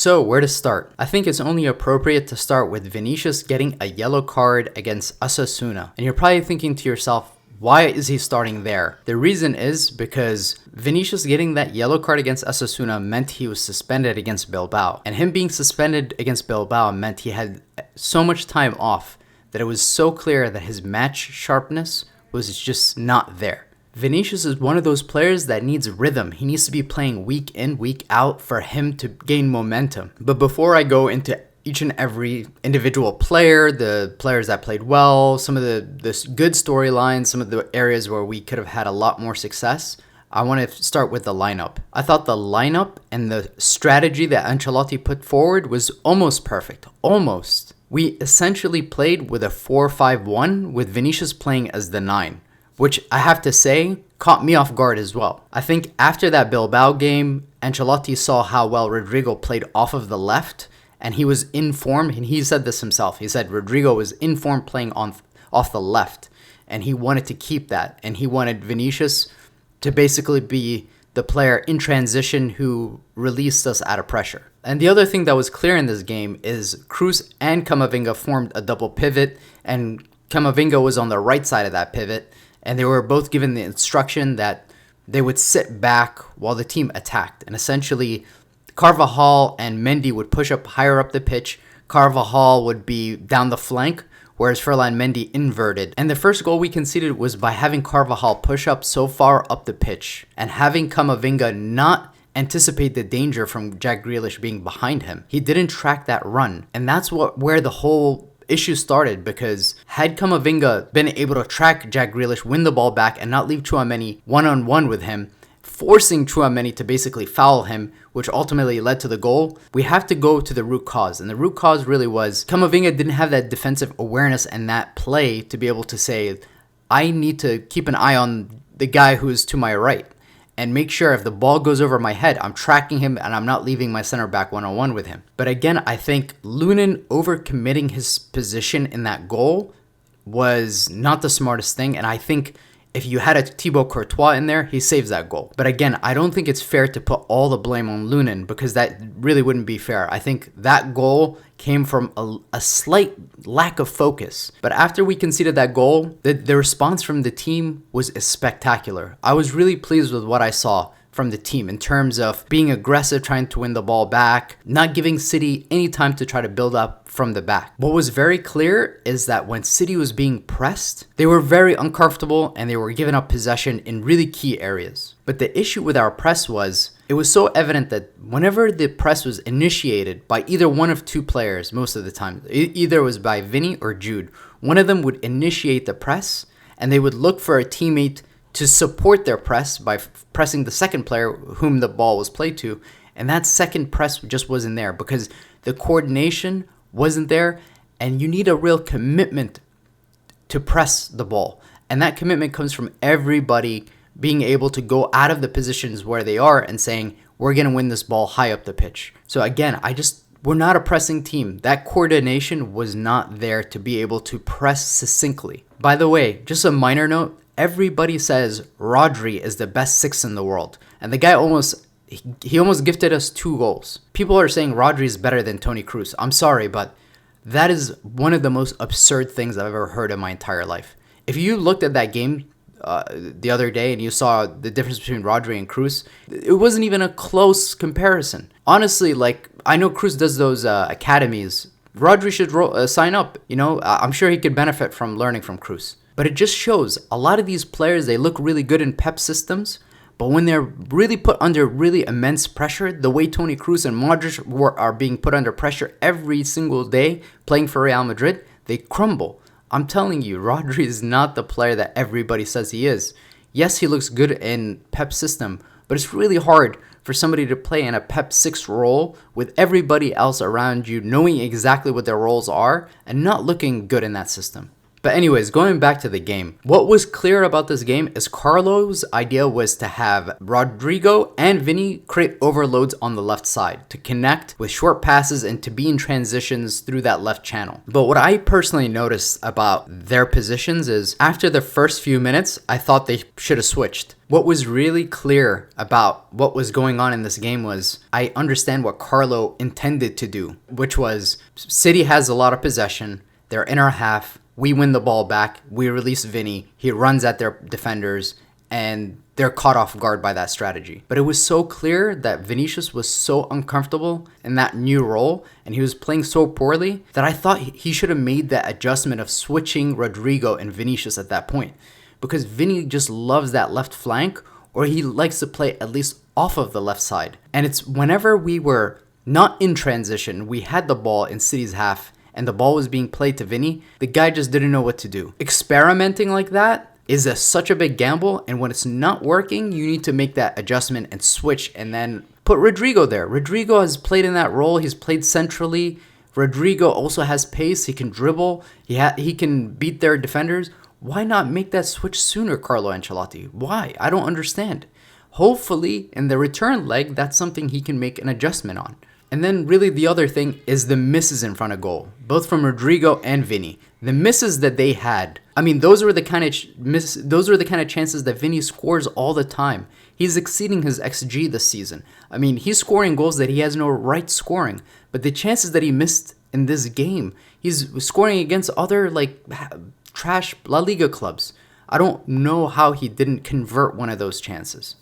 So, where to start? I think it's only appropriate to start with Vinicius getting a yellow card against Osasuna. And you're probably thinking to yourself, why is he starting there? The reason is because Vinicius getting that yellow card against Osasuna meant he was suspended against Bilbao. And him being suspended against Bilbao meant he had so much time off that it was so clear that his match sharpness was just not there. Vinicius is one of those players that needs rhythm. He needs to be playing week in, week out for him to gain momentum. But before I go into each and every individual player, the players that played well, some of the good storylines, some of the areas where we could have had a lot more success, I want to start with the lineup. I thought the lineup and the strategy that Ancelotti put forward was almost perfect. Almost. We essentially played with a 4-5-1 with Vinicius playing as the 9. Which I have to say caught me off guard as well. I think after that Bilbao game, Ancelotti saw how well Rodrygo played off of the left, and he was in form, and he said this himself. He said Rodrygo was in form playing off the left, and he wanted to keep that, and he wanted Vinicius to basically be the player in transition who released us out of pressure. And the other thing that was clear in this game is Cruz and Camavinga formed a double pivot, and Camavinga was on the right side of that pivot. And they were both given the instruction that they would sit back while the team attacked. And essentially, Carvajal and Mendy would push up higher up the pitch. Carvajal would be down the flank, whereas Ferland Mendy inverted. And the first goal we conceded was by having Carvajal push up so far up the pitch and having Camavinga not anticipate the danger from Jack Grealish being behind him. He didn't track that run. And that's where the whole issue started, because had Camavinga been able to track Jack Grealish, win the ball back, and not leave Tchouaméni one-on-one with him, forcing Tchouaméni to basically foul him, which ultimately led to the goal, we have to go to the root cause. And the root cause really was Camavinga didn't have that defensive awareness and that play to be able to say, I need to keep an eye on the guy who is to my right and make sure if the ball goes over my head, I'm tracking him and I'm not leaving my center back one-on-one with him. But again, I think Lunin overcommitting his position in that goal was not the smartest thing. And I think if you had a Thibaut Courtois in there, he saves that goal. But again, I don't think it's fair to put all the blame on Lunin, because that really wouldn't be fair. I think that goal came from a slight lack of focus. But after we conceded that goal, the response from the team was spectacular. I was really pleased with what I saw from the team in terms of being aggressive, trying to win the ball back, not giving City any time to try to build up from the back. What was very clear is that when City was being pressed, they were very uncomfortable and they were giving up possession in really key areas. But the issue with our press was, it was so evident that whenever the press was initiated by either one of two players, most of the time, either it was by Vinny or Jude, one of them would initiate the press and they would look for a teammate to support their press by pressing the second player whom the ball was played to. And that second press just wasn't there because the coordination wasn't there, and you need a real commitment to press the ball. And that commitment comes from everybody being able to go out of the positions where they are and saying, we're going to win this ball high up the pitch. So again, we're not a pressing team. That coordination was not there to be able to press succinctly. By the way, just a minor note, everybody says Rodri is the best 6 in the world. And the guy almost gifted us 2 goals. People are saying Rodri is better than Toni Kroos. I'm sorry, but that is one of the most absurd things I've ever heard in my entire life. If you looked at that game the other day and you saw the difference between Rodri and Kroos, it wasn't even a close comparison. Honestly, I know Kroos does those academies. Rodri should sign up. I'm sure he could benefit from learning from Kroos. But it just shows a lot of these players, they look really good in Pep systems, but when they're really put under really immense pressure, the way Toni Kroos and Modric are being put under pressure every single day playing for Real Madrid, they crumble. I'm telling you, Rodri is not the player that everybody says he is. Yes, he looks good in Pep's system, but it's really hard for somebody to play in a Pep 6 role with everybody else around you knowing exactly what their roles are and not looking good in that system. But anyways, going back to the game, what was clear about this game is Carlo's idea was to have Rodrygo and Vinny create overloads on the left side to connect with short passes and to be in transitions through that left channel. But what I personally noticed about their positions is after the first few minutes, I thought they should have switched. What was really clear about what was going on in this game was I understand what Carlo intended to do, which was City has a lot of possession. They're in our half. We win the ball back. We release Vinny. He runs at their defenders, and they're caught off guard by that strategy. But it was so clear that Vinicius was so uncomfortable in that new role, and he was playing so poorly that I thought he should have made that adjustment of switching Rodrygo and Vinicius at that point. Because Vinny just loves that left flank, or he likes to play at least off of the left side. And it's whenever we were not in transition, we had the ball in City's half, and the ball was being played to Vinny, the guy just didn't know what to do. Experimenting like that is such a big gamble, and when it's not working, you need to make that adjustment and switch, and then put Rodrygo there. Rodrygo has played in that role. He's played centrally. Rodrygo also has pace. He can dribble. He can beat their defenders. Why not make that switch sooner, Carlo Ancelotti? Why? I don't understand. Hopefully, in the return leg, that's something he can make an adjustment on. And then really the other thing is the misses in front of goal, both from Rodrygo and Vinny. The misses that they had, I mean, those were the kind of chances that Vinny scores all the time. He's exceeding his XG this season. I mean, he's scoring goals that he has no right scoring. But the chances that he missed in this game, he's scoring against other trash La Liga clubs. I don't know how he didn't convert one of those chances.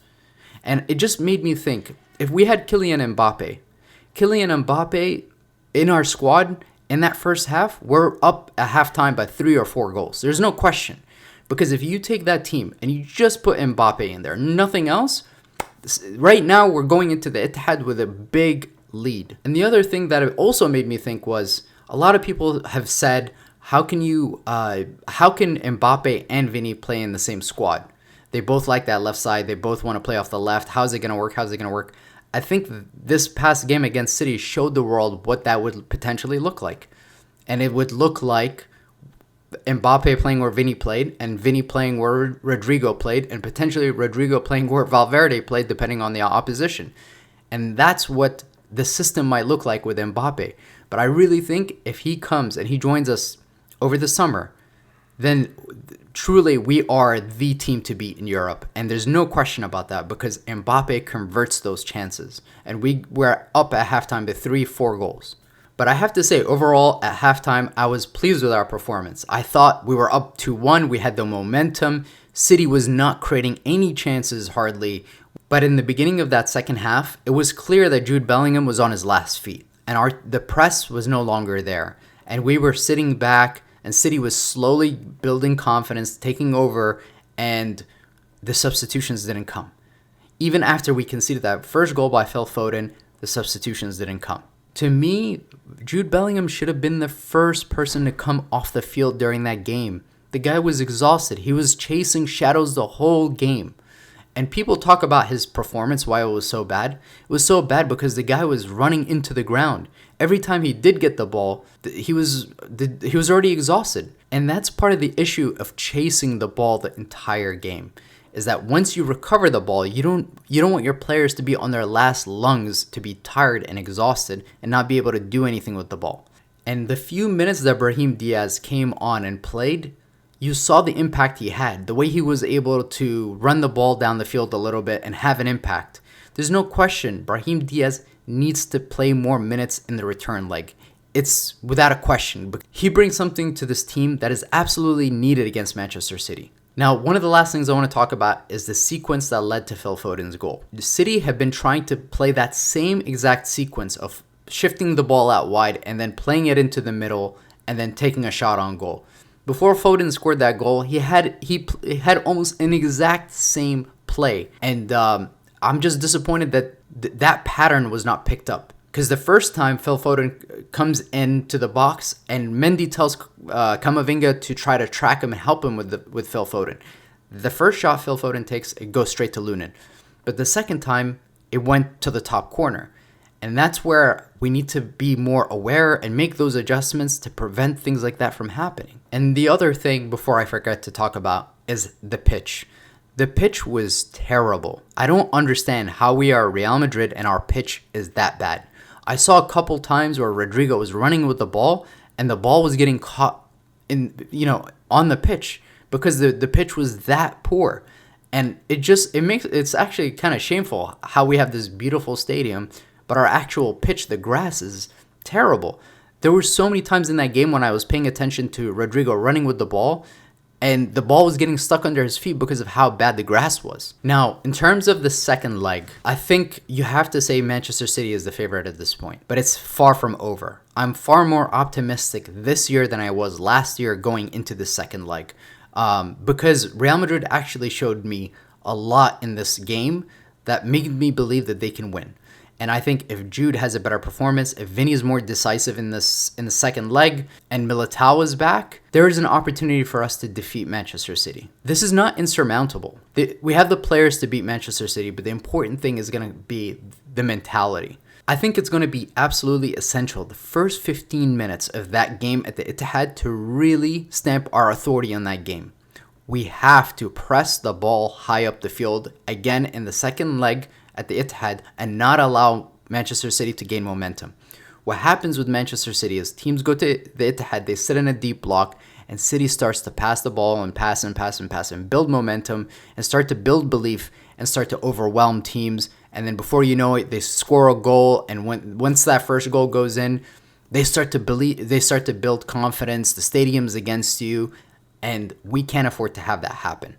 And it just made me think, if we had Kylian Mbappe in our squad in that first half, we're up at halftime by 3 or 4 goals. There's no question. Because if you take that team and you just put Mbappe in there, nothing else, right now we're going into the Etihad with a big lead. And the other thing that it also made me think was, a lot of people have said, how can Mbappe and Vinny play in the same squad? They both like that left side. They both want to play off the left. How's it going to work? I think this past game against City showed the world what that would potentially look like. And it would look like Mbappe playing where Vinny played, and Vinny playing where Rodrygo played, and potentially Rodrygo playing where Valverde played, depending on the opposition. And that's what the system might look like with Mbappe. But I really think if he comes and he joins us over the summer, then truly we are the team to beat in Europe. And there's no question about that, because Mbappe converts those chances. And we were up at halftime by 3-4 goals. But I have to say, overall, at halftime, I was pleased with our performance. I thought we were up 2-1. We had the momentum. City was not creating any chances hardly. But in the beginning of that second half, it was clear that Jude Bellingham was on his last feet. And the press was no longer there. And we were sitting back, and City was slowly building confidence, taking over, and the substitutions didn't come. Even after we conceded that first goal by Phil Foden, the substitutions didn't come. To me, Jude Bellingham should have been the first person to come off the field during that game. The guy was exhausted. He was chasing shadows the whole game. And people talk about his performance, why it was so bad. It was so bad because the guy was running into the ground. Every time he did get the ball, he was already exhausted. And that's part of the issue of chasing the ball the entire game, is that once you recover the ball, you don't want your players to be on their last lungs, to be tired and exhausted and not be able to do anything with the ball. And the few minutes that Brahim Diaz came on and played, you saw the impact he had, the way he was able to run the ball down the field a little bit and have an impact. There's no question Brahim Diaz needs to play more minutes in the return leg. It's without a question. But he brings something to this team that is absolutely needed against Manchester City. Now, one of the last things I want to talk about is the sequence that led to Phil Foden's goal. The City have been trying to play that same exact sequence of shifting the ball out wide and then playing it into the middle and then taking a shot on goal. Before Foden scored that goal, he had almost an exact same play. And I'm just disappointed that that pattern was not picked up. Because the first time Phil Foden comes into the box and Mendy tells Camavinga to try to track him and help him with Phil Foden. The first shot Phil Foden takes, it goes straight to Lunin. But the second time, it went to the top corner. And that's where we need to be more aware and make those adjustments to prevent things like that from happening. And the other thing, before I forget to talk about, is the pitch. The pitch was terrible. I don't understand how we are Real Madrid and our pitch is that bad. I saw a couple times where Rodrygo was running with the ball and the ball was getting caught on the pitch because the pitch was that poor. And it's actually kind of shameful how we have this beautiful stadium, but our actual pitch, the grass, is terrible. There were so many times in that game when I was paying attention to Rodrygo running with the ball, and the ball was getting stuck under his feet because of how bad the grass was. Now, in terms of the second leg, I think you have to say Manchester City is the favorite at this point, but it's far from over. I'm far more optimistic this year than I was last year going into the second leg, because Real Madrid actually showed me a lot in this game that made me believe that they can win. And I think if Jude has a better performance, if Vinny is more decisive in the second leg, and Militao is back, there is an opportunity for us to defeat Manchester City. This is not insurmountable. We have the players to beat Manchester City, but the important thing is going to be the mentality. I think it's going to be absolutely essential the first 15 minutes of that game at the Etihad to really stamp our authority on that game. We have to press the ball high up the field again in the second leg at the Etihad and not allow Manchester City to gain momentum. What happens with Manchester City is teams go to the Etihad, they sit in a deep block, and City starts to pass the ball and pass and build momentum and start to build belief and start to overwhelm teams. And then before you know it, they score a goal, and once that first goal goes in, they start to build confidence. The stadium's against you, and we can't afford to have that happen.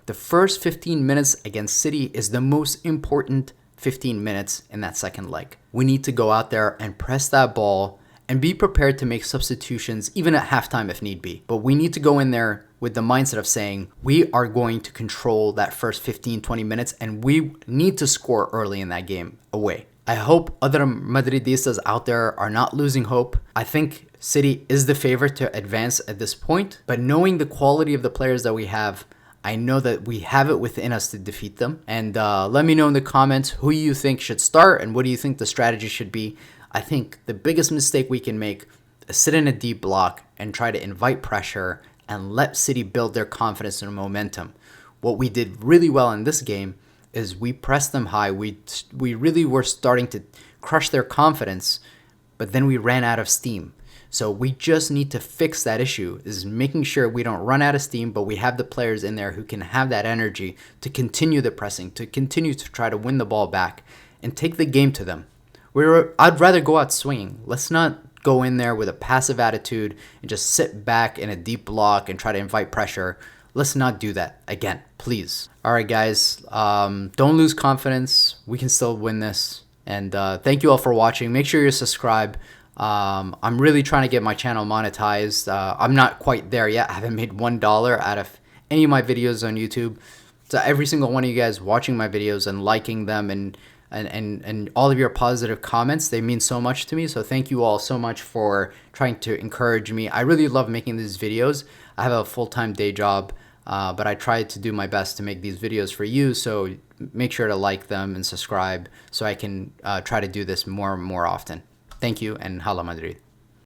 The first 15 minutes against City is the most important 15 minutes in that second leg. We need to go out there and press that ball and be prepared to make substitutions even at halftime if need be. But we need to go in there with the mindset of saying we are going to control that first 15-20 minutes and we need to score early in that game away. I hope other Madridistas out there are not losing hope. I think City is the favorite to advance at this point, but knowing the quality of the players that we have, I know that we have it within us to defeat them. And let me know in the comments who you think should start and what do you think the strategy should be. I think the biggest mistake we can make is sit in a deep block and try to invite pressure and let City build their confidence and momentum. What we did really well in this game is we pressed them high. We really were starting to crush their confidence, but then we ran out of steam. So we just need to fix that issue, is making sure we don't run out of steam, but we have the players in there who can have that energy to continue the pressing, to continue to try to win the ball back and take the game to them. I'd rather go out swinging. Let's not go in there with a passive attitude and just sit back in a deep block and try to invite pressure. Let's not do that again, please. All right, guys, don't lose confidence. We can still win this. And thank you all for watching. Make sure you subscribe. I'm really trying to get my channel monetized. I'm not quite there yet. I haven't made $1 out of any of my videos on YouTube. So every single one of you guys watching my videos and liking them and all of your positive comments, they mean so much to me. So thank you all so much for trying to encourage me. I really love making these videos. I have a full-time day job, but I try to do my best to make these videos for you. So make sure to like them and subscribe so I can try to do this more and more often. Thank you, and Hala Madrid.